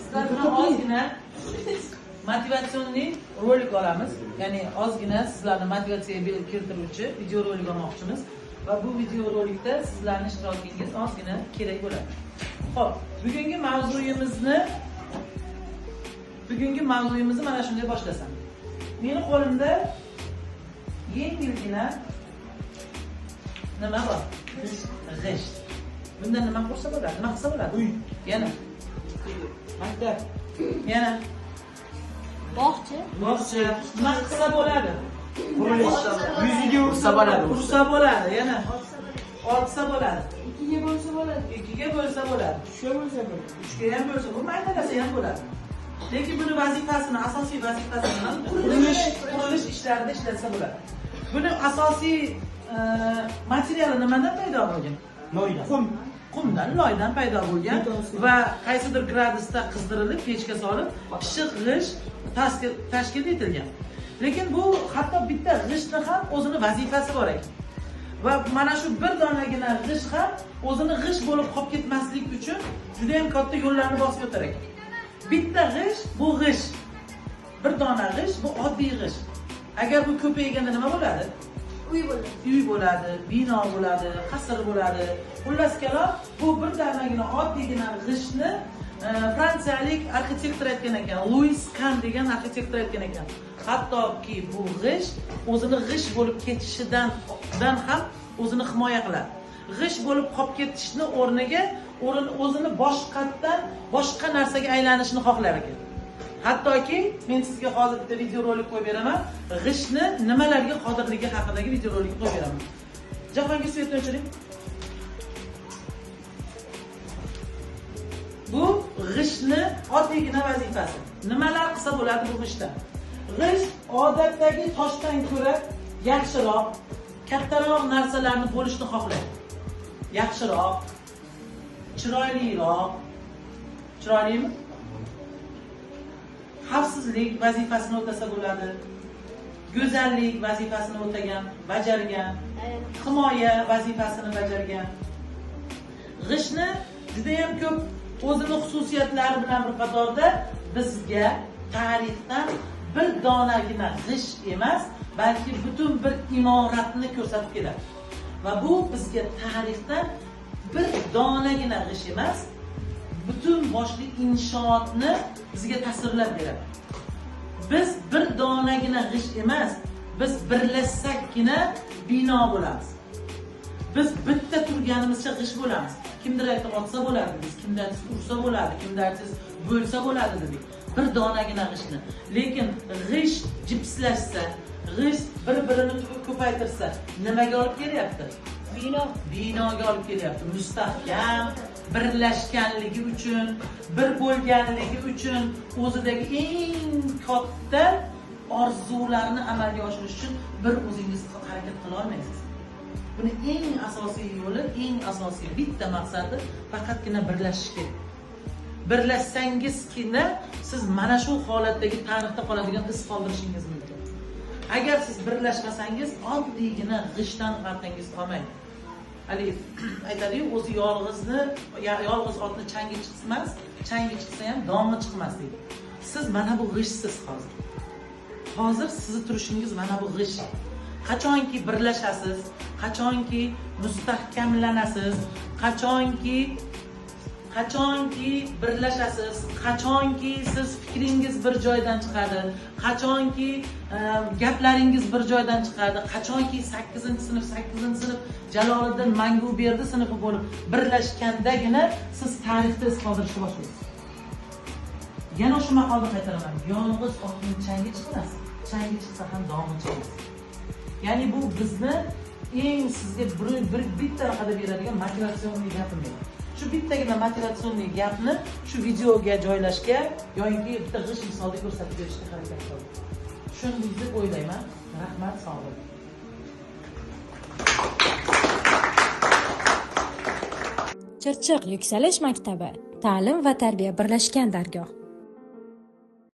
Sizlardan ozgina motivatsionniy rolik olamiz. Ya'ni ozgina sizlarni motivatsiyaga keltiruvchi video rolik olmoqchimiz va bu video rolikda sizlarning ishtirokingiz ozgina kerak bo'ladi. Xo'p, bugungi mavzuyimizni mana shunday boshlasam. Meni qo'limda yengilgina nima bor? G'isht. Bundan nima qilsa bo'ladi? Nima qilsa bo'ladi? Uy. Yana. Maktab. Yana. Bog'cha. Nima qilsa bo'ladi? Yuziga ursa bo'ladi. Ursa bo'ladi. Yana. Otsa bo'ladi. 2 ga bo'lsa bo'ladi. 2 ga bo'lsa bo'ladi. 3 ga bo'lsa bo'ladi. 3 ga ham bo'lsa, bu maydalasa ham bo'ladi. Lekin buni vazifasini, asosiy vazifasini qurilish ishlarida ishlatsa bo'ladi. Buni asosiy materiali nimadan paydo bo'lgan? Loydan. Qumdan, loydan paydo bo'lgan va qaysidir gradusda qizdirilib, pechga solib, pishiq g'isht tashkil etilgan. Lekin bu hatto bitta g'ishtni ham o'zini vazifasi bor ekan. Va mana shu bir donagina g'isht ham o'zini g'isht bo'lib qolib ketmaslik uchun juda ham katta yo'llarni bosib o'tar ekan. Bitta g'isht bu g'isht. Bir dona g'isht bu oddiy g'isht. Agar bu ko'payganda nima bo'ladi? Uy bo'ladi. Uy bo'ladi, bino bo'ladi, qasr bo'ladi. Xullas kalom, bu bir donagina oddiygina g'ishtni fransiyalik arxitektor aytgan ekan, Louis Kahn degan arxitektor aytgan ekan. Hattoki bu g'isht o'zini g'isht bo'lib ketishidan ham o'zini himoya qiladi. G'isht bo'lib qolib ketishni o'rniga o'zini boshqa narsaga aylanishni xohlar ekan. Hattoki men sizga hozir bitta video rolik qo'yib beraman. G'ishtni nimalarga qodirligi haqidagi video rolik qo'yib beraman. Jahongir svetni o'chiring. Bu g'ishtni oddiygina vazifasi. Nimalar qilsa bo'ladi bu g'ishtda? G'isht odatdagi toshdan ko'ra yaxshiroq, kattaroq narsalarni bo'lishni xohlaydi. Yaxshiroq, chiroyliroq. Chiroylimi? Xavfsizlik vazifasini o'tasa bo'ladi. Go'zallik vazifasini bajargan, himoya vazifasini bajargan. G'ishtni juda ham ko'p o'zini xususiyatlari bilan bir qatorda bizga tarixdan bir donagina g'isht emas, balki butun bir imoratni ko'rsatib keladi. Va bu bizga tarixdan bir donagina g'isht emas, butun boshli inshootni bizga tasvirlab beradi. Biz bir donagina g'isht emas, biz birlashsakkina bino bo'lamiz. Biz bitta turganimizcha g'isht bo'lamiz. Kimdir aytib otsa bo'ladi, biz kimdir ursa bo'ladi, kimdir bo'lsa bo'ladi dedik. Bir donagina g'ishtni. Lekin g'isht jipslashsa, g'isht bir-birini ko'paytirsa, nimaga olib kelyapti? Binoga olib kelyapti. Mustahkam, birlashganligi uchun, bir bo'lganligi uchun o'zidagi eng katta orzularni amalga oshirish uchun bir o'zingiz harakat qila olmaysiz. Buni eng asosiy yo'li, eng asosiy bitta maqsadi faqatgina birlashish kerak. Birlashsangizgina siz mana shu holatdagi tarixda qoladigan iz qoldirishingiz mumkin. Agar siz birlashmasangiz, oddiygina g'ishtdan farqingiz qolmaydi. Hali aytadi-yu, o'zi yolg'iz otni changi chiqmas, changi chiqsa ham dong'i chiqmas deydi. Siz mana bu g'ishtsiz hozir. Hozir sizni turishingiz mana bu g'isht. Qachonki birlashasiz, qachonki mustahkamlanasiz, qachonki birlashasiz, qachonki siz fikringiz bir joydan chiqadi, qachonki gaplaringiz bir joydan chiqadi, qachonki 8-sinf Jaloliddin Manguberdi sinfi bo'lib birlashgandagina siz tarixda iz qoldirishni boshlaysiz. Yana shu maqolni qaytaraman. Yolg'iz otning changi chiqmas, changi chiqsa ham dong'i chiqmas. Ya'ni bu bizni eng sizga bitta haqida beradigan motivatsionniy gapim edi. Shu bittagina motivatsionniy gapni shu videoga joylashga yoki bitta g'isht misolda ko'rsatib berishga harakat qildim. Tushundingiz deb o'ylayman. Rahmat, sog' bo'ling. Chirchiq yuksalish maktabi, ta'lim va tarbiya birlashgan dargoh.